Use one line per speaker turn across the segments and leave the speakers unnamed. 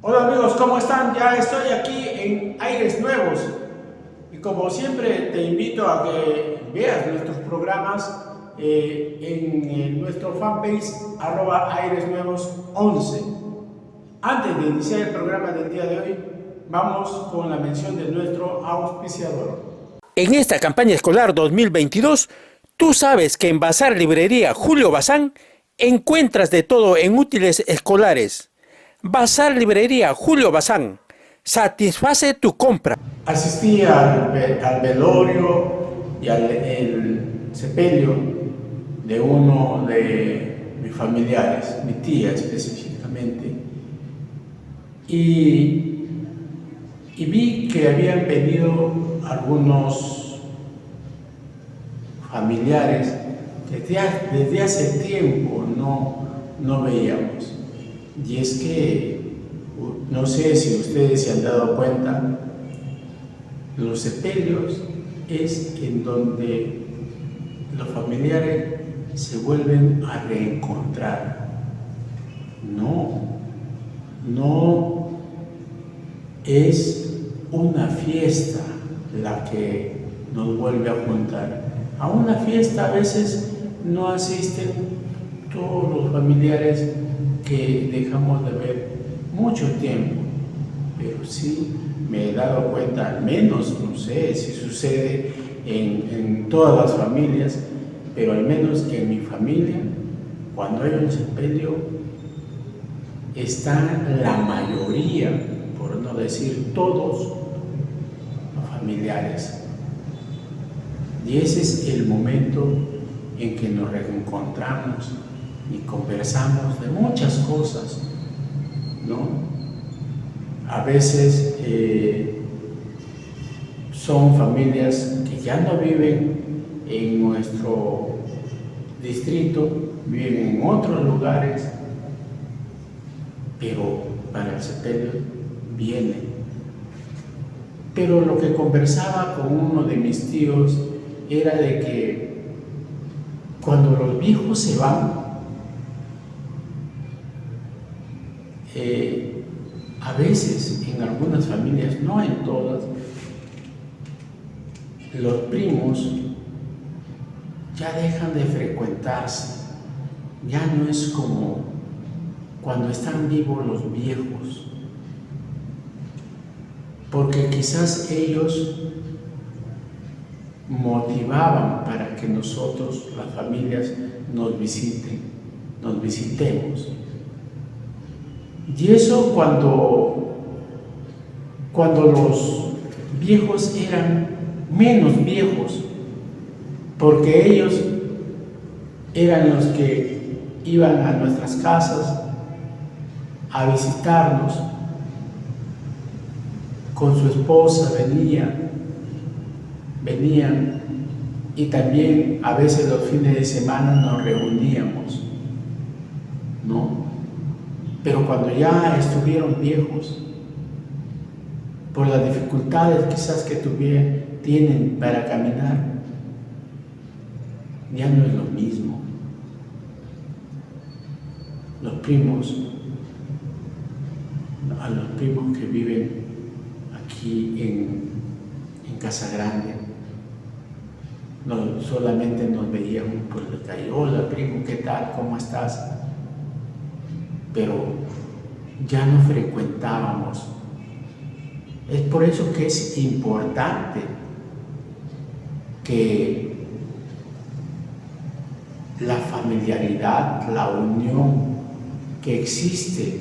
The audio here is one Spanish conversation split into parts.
Hola amigos, ¿cómo están? Ya estoy aquí en Aires Nuevos y como siempre te invito a que veas nuestros programas en nuestro fanpage @airesnuevos11. Antes de iniciar el programa del día de hoy, vamos con la mención de nuestro auspiciador. En esta campaña escolar 2022, tú sabes que en Bazar Librería Julio Bazán encuentras de todo en útiles escolares. Bazar Librería Julio Bazán, satisface tu compra. Asistí al velorio y al sepelio de uno de mis familiares, mi tía específicamente, y, y vi que habían venido algunos familiares que desde hace tiempo no veíamos. Y es que, no sé si ustedes se han dado cuenta, los sepelios es en donde los familiares se vuelven a reencontrar. No es una fiesta la que nos vuelve a juntar. A una fiesta a veces no asisten todos los familiares que dejamos de ver mucho tiempo, pero sí me he dado cuenta, al menos, no sé si sucede en todas las familias, pero al menos en mi familia, cuando hay un sepelio, están la mayoría, por no decir todos, los familiares. Y ese es el momento en que nos reencontramos y conversamos de muchas cosas, ¿no? A veces son familias que ya no viven en nuestro distrito, viven en otros lugares, pero para el sepelio vienen. Pero lo que conversaba con uno de mis tíos era de que cuando los viejos se van, a veces en algunas familias, no en todas, los primos ya dejan de frecuentarse, ya no es como cuando están vivos los viejos, porque quizás ellos motivaban para que nosotros, las familias, nos visitemos. Y eso cuando los viejos eran menos viejos, porque ellos eran los que iban a nuestras casas a visitarnos, con su esposa venían y también a veces los fines de semana nos reuníamos, ¿no? Pero cuando ya estuvieron viejos, por las dificultades quizás que tienen para caminar, ya no es lo mismo. Los primos, a los primos que viven aquí en Casa Grande, no solamente nos veíamos por la calle, hola primo, ¿qué tal? ¿Cómo estás? Pero ya no frecuentábamos. Es por eso que es importante que la familiaridad, la unión que existe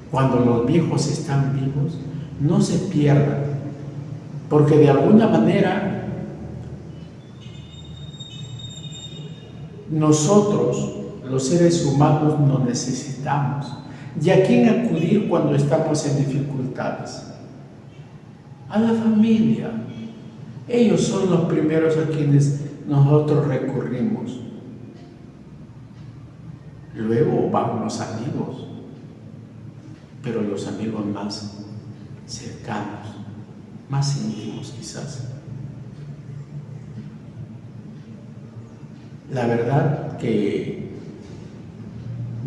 cuando los viejos están vivos, no se pierda, porque de alguna manera nosotros, los seres humanos, nos necesitamos. ¿Y a quién acudir cuando estamos en dificultades? A la familia. Ellos son los primeros a quienes nosotros recurrimos. Luego van los amigos, pero los amigos más cercanos, más íntimos quizás. La verdad que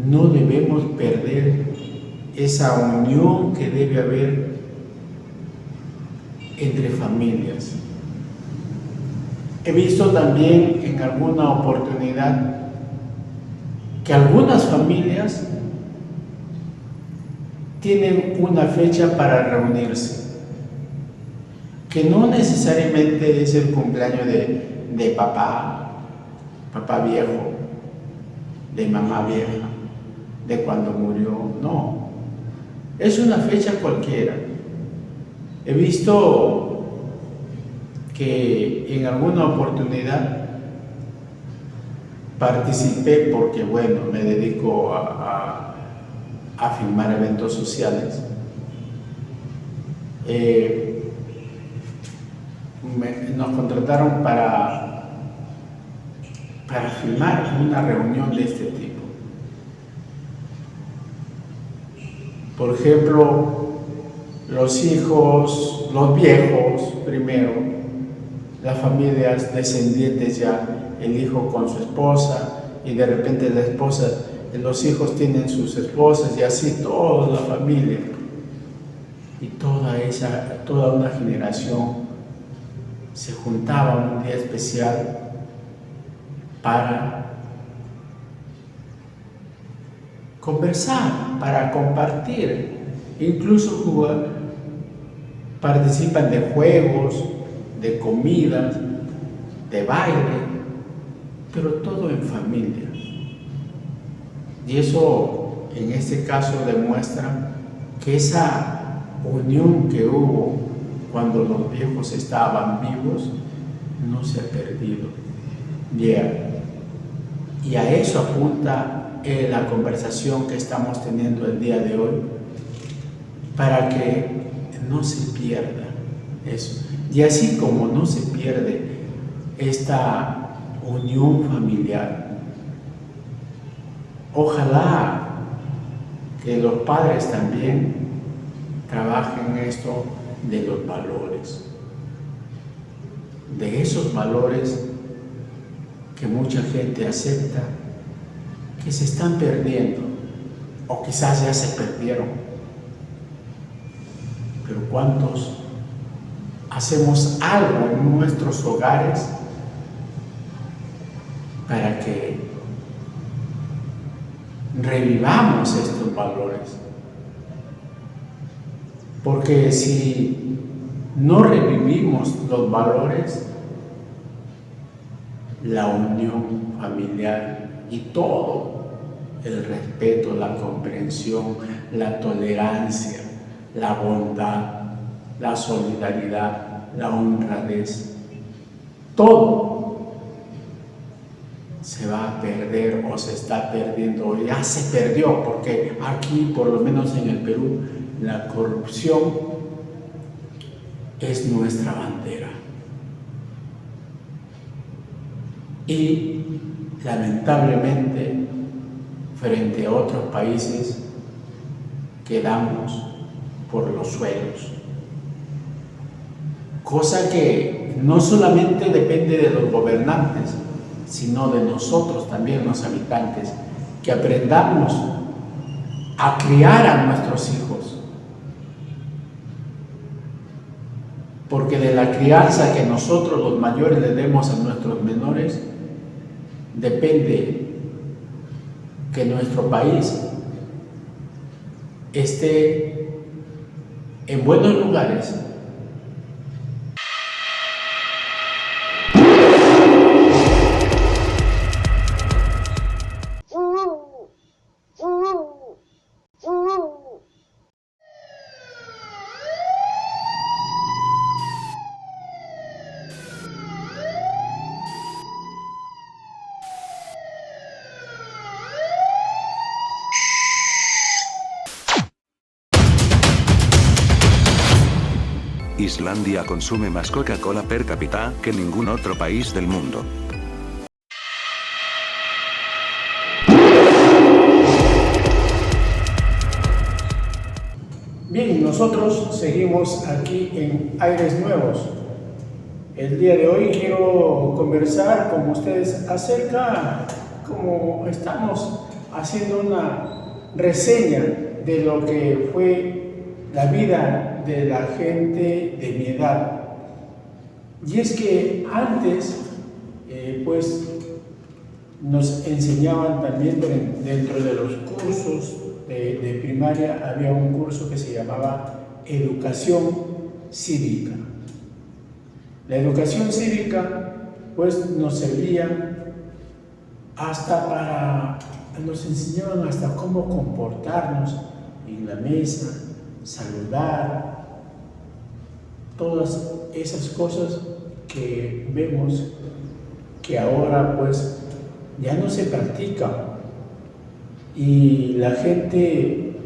no debemos perder esa unión que debe haber entre familias. He visto también en alguna oportunidad que algunas familias tienen una fecha para reunirse, que no necesariamente es el cumpleaños de papá viejo, de mamá vieja, de cuando murió, no, es una fecha cualquiera. He visto que en alguna oportunidad participé porque, bueno, me dedico a filmar eventos sociales. Nos contrataron para filmar una reunión de este tipo. Por ejemplo, los hijos, los viejos primero, las familias descendientes ya, el hijo con su esposa y de repente la esposa, los hijos tienen sus esposas y así toda la familia y toda una generación se juntaba en un día especial para conversar, para compartir, incluso jugar, participan de juegos, de comidas, de baile, pero todo en familia. Y eso en este caso demuestra que esa unión que hubo cuando los viejos estaban vivos no se ha perdido. Y a eso apunta la conversación que estamos teniendo el día de hoy, para que no se pierda eso. Y así como no se pierde esta unión familiar, ojalá que los padres también trabajen esto de los valores, de esos valores que mucha gente acepta que se están perdiendo o quizás ya se perdieron. Pero ¿cuántos hacemos algo en nuestros hogares para que revivamos estos valores? Porque si no revivimos los valores, la unión familiar y todo, el respeto, la comprensión, la tolerancia, la bondad, la solidaridad, la honradez, todo se va a perder o se está perdiendo, o ya se perdió, porque aquí, por lo menos en el Perú, la corrupción es nuestra bandera. Y lamentablemente, frente a otros países, quedamos por los suelos. Cosa que no solamente depende de los gobernantes, sino de nosotros también, los habitantes, que aprendamos a criar a nuestros hijos. Porque de la crianza que nosotros los mayores le demos a nuestros menores, depende que nuestro país esté en buenos lugares.
Islandia consume más Coca-Cola per cápita que ningún otro país del mundo.
Bien, nosotros seguimos aquí en Aires Nuevos. El día de hoy quiero conversar con ustedes acerca, como estamos haciendo una reseña de lo que fue la vida de la gente de mi edad. Y es que antes, pues, nos enseñaban también dentro de los cursos de primaria, había un curso que se llamaba Educación Cívica. La educación cívica, pues, nos servía nos enseñaban hasta cómo comportarnos en la mesa, saludar, todas esas cosas que vemos que ahora, pues, ya no se practican y la gente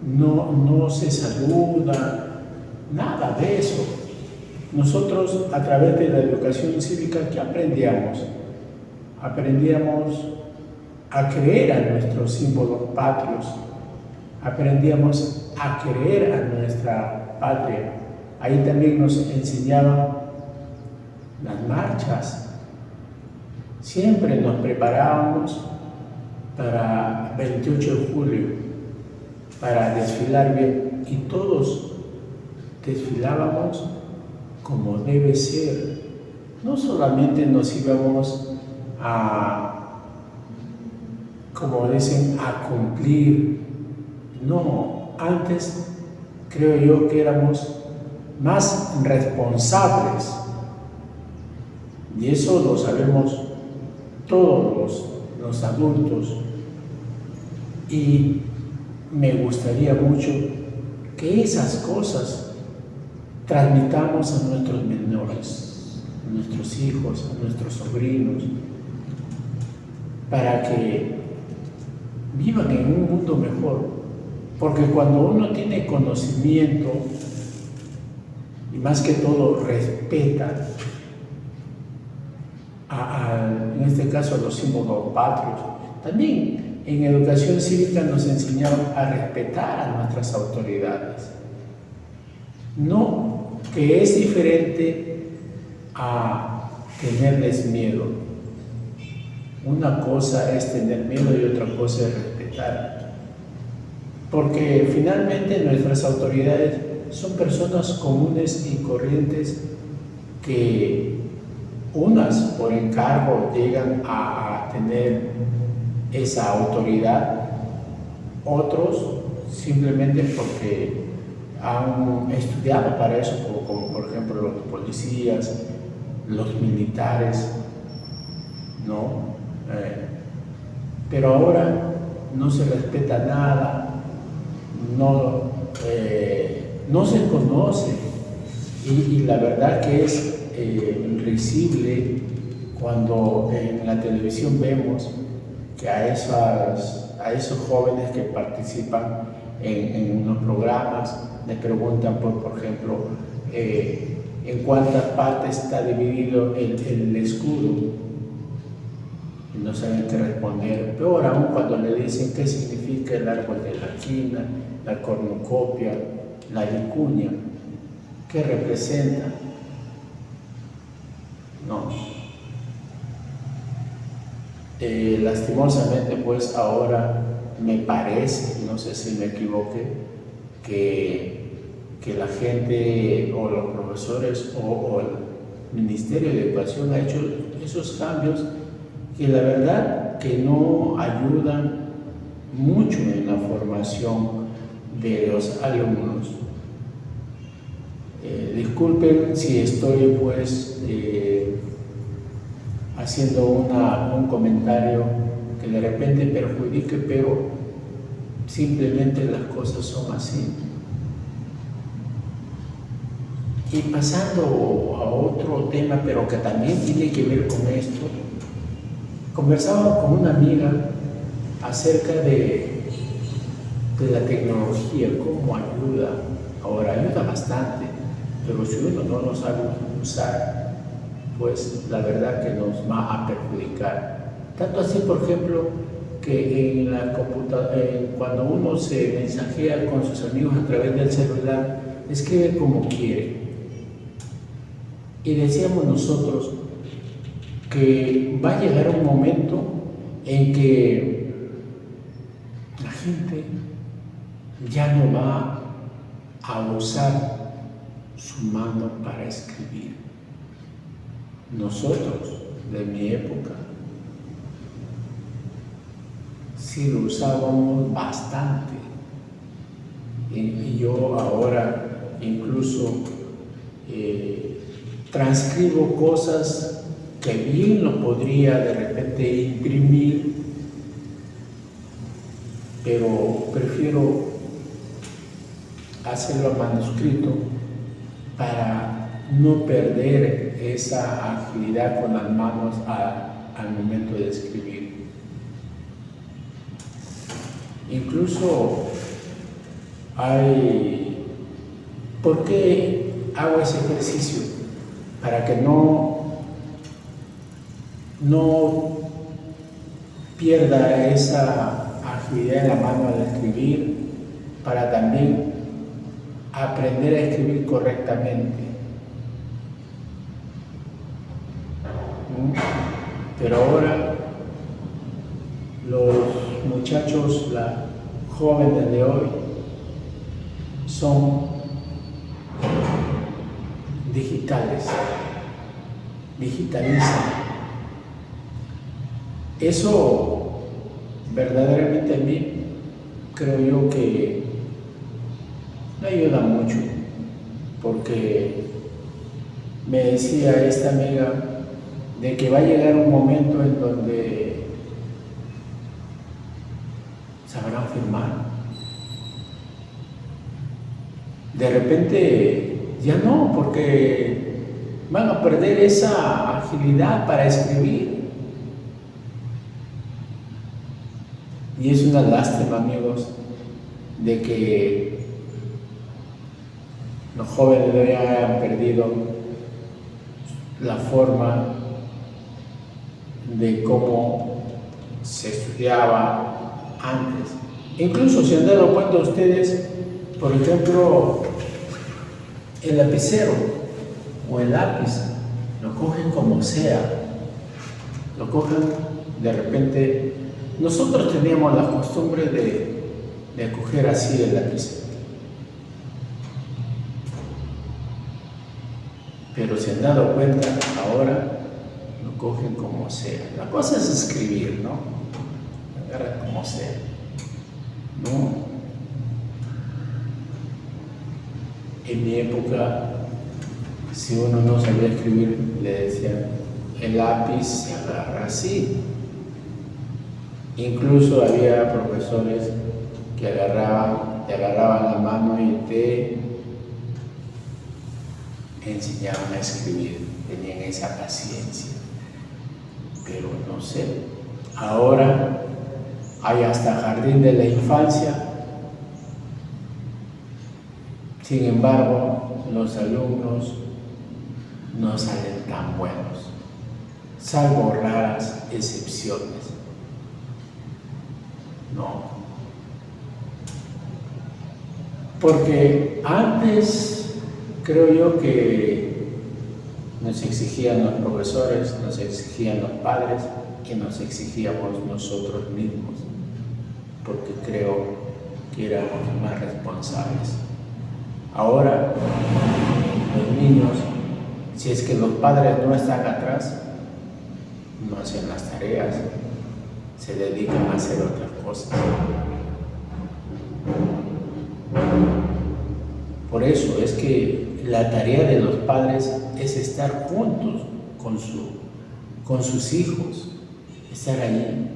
no se saluda, nada de eso. Nosotros, a través de la educación cívica, ¿qué aprendíamos? Aprendíamos a creer a nuestros símbolos patrios, aprendíamos a creer a nuestra patria. Ahí también nos enseñaban las marchas. Siempre nos preparábamos para 28 de julio, para desfilar bien, y todos desfilábamos como debe ser. No solamente nos íbamos como dicen, a cumplir. No, antes creo yo que éramos más responsables, y eso lo sabemos todos los adultos, y me gustaría mucho que esas cosas transmitamos a nuestros menores, a nuestros hijos, a nuestros sobrinos, para que vivan en un mundo mejor. Porque cuando uno tiene conocimiento y más que todo respeta en este caso a los símbolos patrios, también en educación cívica nos enseñaron a respetar a nuestras autoridades. No, que es diferente a tenerles miedo. Una cosa es tener miedo y otra cosa es respetar. Porque finalmente nuestras autoridades son personas comunes y corrientes que unas por encargo llegan a tener esa autoridad, otros simplemente porque han estudiado para eso, como por ejemplo los policías, los militares, ¿no? Pero ahora no se respeta nada, no se conoce, y la verdad que es risible cuando en la televisión vemos que a esos jóvenes que participan en unos programas les preguntan por ejemplo, en cuántas partes está dividido el escudo, y no saben qué responder. Peor aún cuando le dicen qué significa el árbol de la quina, la cornucopia, la vicuña, qué representa. No. Lastimosamente, pues ahora me parece, no sé si me equivoqué, que la gente o los profesores o el Ministerio de Educación ha hecho esos cambios que la verdad que no ayudan mucho en la formación de los alumnos. Disculpen si estoy pues haciendo un comentario que de repente perjudique, pero simplemente las cosas son así. Y pasando a otro tema, pero que también tiene que ver con esto, conversaba con una amiga acerca de la tecnología, cómo ayuda. Ahora ayuda bastante, pero si uno no lo sabe usar, pues la verdad que nos va a perjudicar. Tanto así, por ejemplo, que en la cuando uno se mensajea con sus amigos a través del celular, escribe como quiere. Y decíamos nosotros que va a llegar un momento en que la gente ya no va a usar su mano para escribir. Nosotros, de mi época, sí lo usábamos bastante. Y yo ahora incluso transcribo cosas que bien lo podría de repente imprimir, pero prefiero hacerlo a manuscrito para no perder esa agilidad con las manos al momento de escribir. Incluso ¿por qué hago ese ejercicio? Para que no pierda esa agilidad en la mano al escribir, para también aprender a escribir correctamente. Pero ahora los muchachos, jóvenes de hoy, son digitales, digitalizan. Eso verdaderamente a mí creo yo que me ayuda mucho, porque me decía esta amiga de que va a llegar un momento en donde sabrán firmar. De repente ya no, porque van a perder esa agilidad para escribir. Y es una lástima, amigos, de que los jóvenes de hoy hayan perdido la forma de cómo se estudiaba antes. Incluso se han dado cuenta ustedes, por ejemplo, el lapicero o el lápiz, lo cogen como sea, lo cogen de repente. Nosotros teníamos la costumbre de coger así el lápiz, pero se han dado cuenta, ahora lo cogen como sea. La cosa es escribir, ¿no? Agarra como sea, ¿no? En mi época, si uno no sabía escribir, le decían, el lápiz se agarra así. Incluso había profesores que te agarraban la mano y te enseñaban a escribir, tenían esa paciencia. Pero no sé, ahora hay hasta jardín de la infancia. Sin embargo, los alumnos no salen tan buenos, salvo raras excepciones. No. Porque antes creo yo que nos exigían los profesores, nos exigían los padres y nos exigíamos nosotros mismos, porque creo que éramos más responsables. Ahora, los niños, si es que los padres no están atrás, no hacen las tareas, se dedican a hacer otras cosas. Por eso es que la tarea de los padres es estar juntos con sus hijos, estar allí.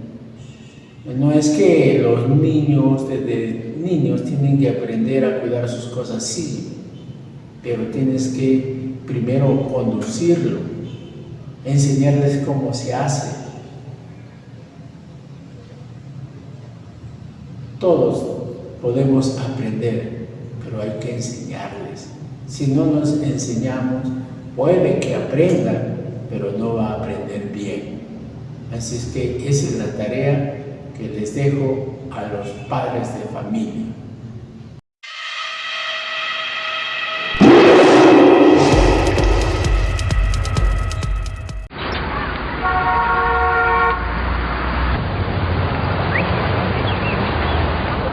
No es que los niños, desde niños, tienen que aprender a cuidar sus cosas, sí, pero tienes que primero conducirlo, enseñarles cómo se hace. Todos podemos aprender, pero hay que enseñarles. Si no nos enseñamos, puede que aprendan, pero no va a aprender bien. Así es que esa es la tarea que les dejo a los padres de familia.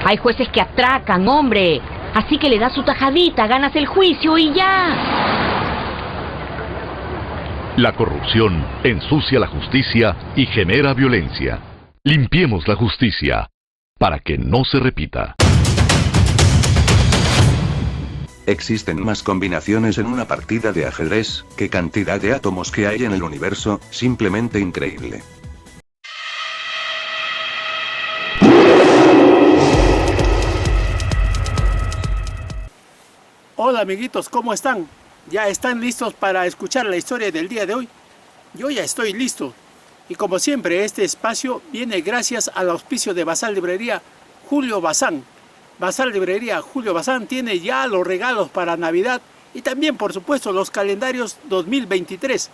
Hay jueces que atracan, hombre. Así que le das su tajadita, ganas el juicio y ya.
La corrupción ensucia la justicia y genera violencia. Limpiemos la justicia para que no se repita.
Existen más combinaciones en una partida de ajedrez que cantidad de átomos que hay en el universo, simplemente increíble.
Hola amiguitos, ¿cómo están? ¿Ya están listos para escuchar la historia del día de hoy? Yo ya estoy listo. Y como siempre, este espacio viene gracias al auspicio de Bazar Librería Julio Bazán. Bazar Librería Julio Bazán tiene ya los regalos para Navidad y también, por supuesto, los calendarios 2023.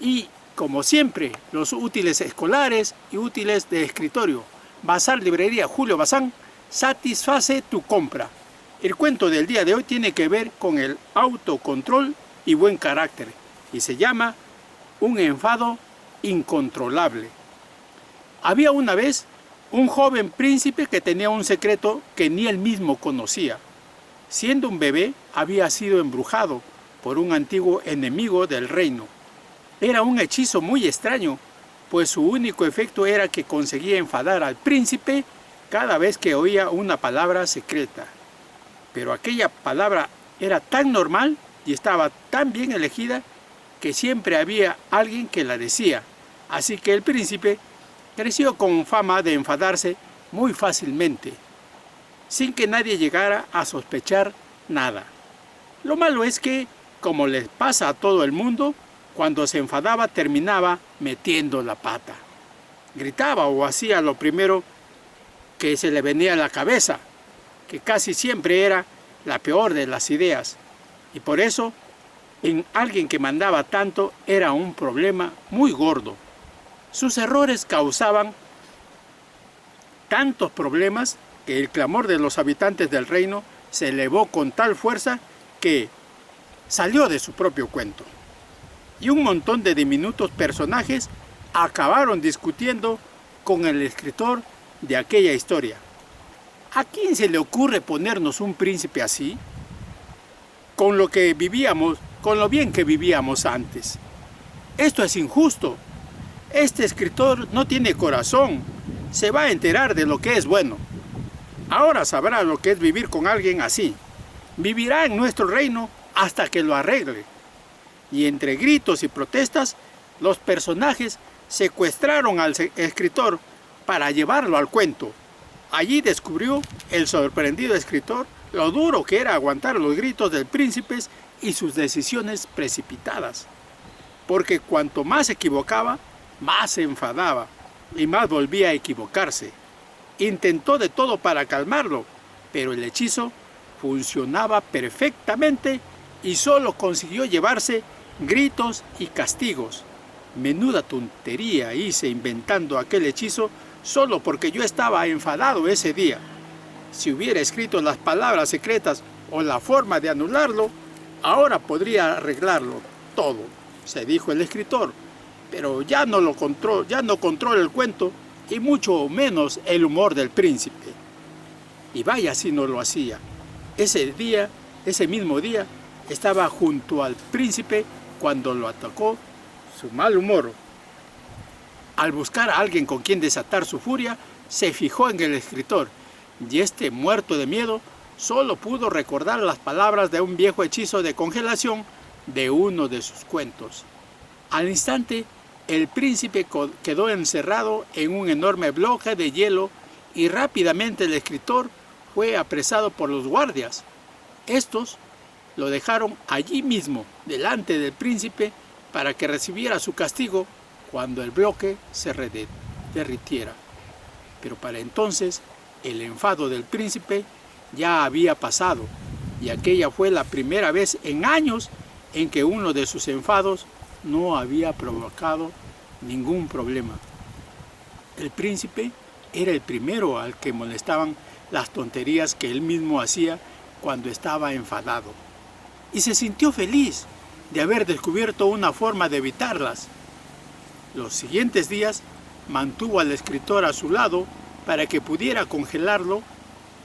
Y, como siempre, los útiles escolares y útiles de escritorio. Bazar Librería Julio Bazán satisface tu compra. El cuento del día de hoy tiene que ver con el autocontrol y buen carácter y se llama Un enfado incontrolable. Había una vez un joven príncipe que tenía un secreto que ni él mismo conocía. Siendo un bebé, había sido embrujado por un antiguo enemigo del reino. Era un hechizo muy extraño, pues su único efecto era que conseguía enfadar al príncipe cada vez que oía una palabra secreta. Pero aquella palabra era tan normal y estaba tan bien elegida que siempre había alguien que la decía. Así que el príncipe creció con fama de enfadarse muy fácilmente, sin que nadie llegara a sospechar nada. Lo malo es que, como les pasa a todo el mundo, cuando se enfadaba terminaba metiendo la pata. Gritaba o hacía lo primero que se le venía a la cabeza, que casi siempre era la peor de las ideas, y por eso en alguien que mandaba tanto era un problema muy gordo. Sus errores causaban tantos problemas que el clamor de los habitantes del reino se elevó con tal fuerza que salió de su propio cuento. Y un montón de diminutos personajes acabaron discutiendo con el escritor de aquella historia. ¿A quién se le ocurre ponernos un príncipe así? Con lo bien que vivíamos antes. Esto es injusto. Este escritor no tiene corazón. Se va a enterar de lo que es bueno. Ahora sabrá lo que es vivir con alguien así. Vivirá en nuestro reino hasta que lo arregle. Y entre gritos y protestas, los personajes secuestraron al escritor para llevarlo al cuento. Allí descubrió el sorprendido escritor lo duro que era aguantar los gritos del príncipe y sus decisiones precipitadas. Porque cuanto más se equivocaba, más se enfadaba y más volvía a equivocarse. Intentó de todo para calmarlo, pero el hechizo funcionaba perfectamente y solo consiguió llevarse gritos y castigos. Menuda tontería hice inventando aquel hechizo solo porque yo estaba enfadado ese día. Si hubiera escrito las palabras secretas o la forma de anularlo, ahora podría arreglarlo todo, se dijo el escritor. Pero ya no controla el cuento y mucho menos el humor del príncipe. Y vaya si no lo hacía. Ese mismo día, estaba junto al príncipe cuando lo atacó su mal humor. Al buscar a alguien con quien desatar su furia, se fijó en el escritor, y este, muerto de miedo, solo pudo recordar las palabras de un viejo hechizo de congelación de uno de sus cuentos. Al instante, el príncipe quedó encerrado en un enorme bloque de hielo y rápidamente el escritor fue apresado por los guardias. Estos lo dejaron allí mismo, delante del príncipe, para que recibiera su castigo cuando el bloque se derritiera. Pero para entonces, el enfado del príncipe ya había pasado, y aquella fue la primera vez en años en que uno de sus enfados no había provocado ningún problema. El príncipe era el primero al que molestaban las tonterías que él mismo hacía cuando estaba enfadado, y se sintió feliz de haber descubierto una forma de evitarlas. Los siguientes días mantuvo al escritor a su lado para que pudiera congelarlo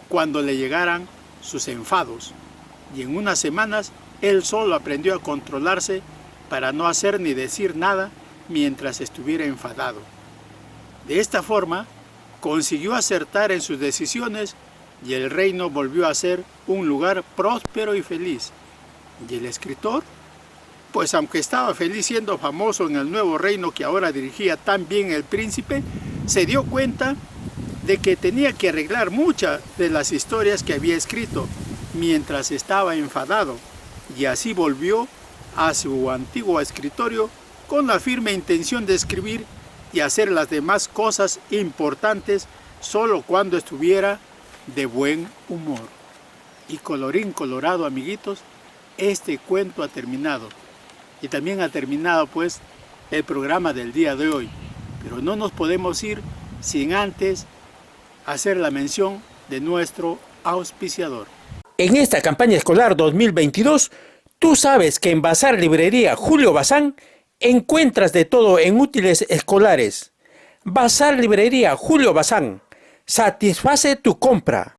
cuando le llegaran sus enfados. Y en unas semanas él solo aprendió a controlarse para no hacer ni decir nada mientras estuviera enfadado. De esta forma, consiguió acertar en sus decisiones y el reino volvió a ser un lugar próspero y feliz. ¿Y el escritor? Pues aunque estaba feliz siendo famoso en el nuevo reino que ahora dirigía tan bien el príncipe, se dio cuenta de que tenía que arreglar muchas de las historias que había escrito mientras estaba enfadado, y así volvió a su antiguo escritorio con la firme intención de escribir y hacer las demás cosas importantes solo cuando estuviera de buen humor. Y colorín colorado, amiguitos, este cuento ha terminado. Y también ha terminado pues el programa del día de hoy. Pero no nos podemos ir sin antes hacer la mención de nuestro auspiciador. En esta campaña escolar 2022, tú sabes que en Bazar Librería Julio Bazán encuentras de todo en útiles escolares. Bazar Librería Julio Bazán, satisface tu compra.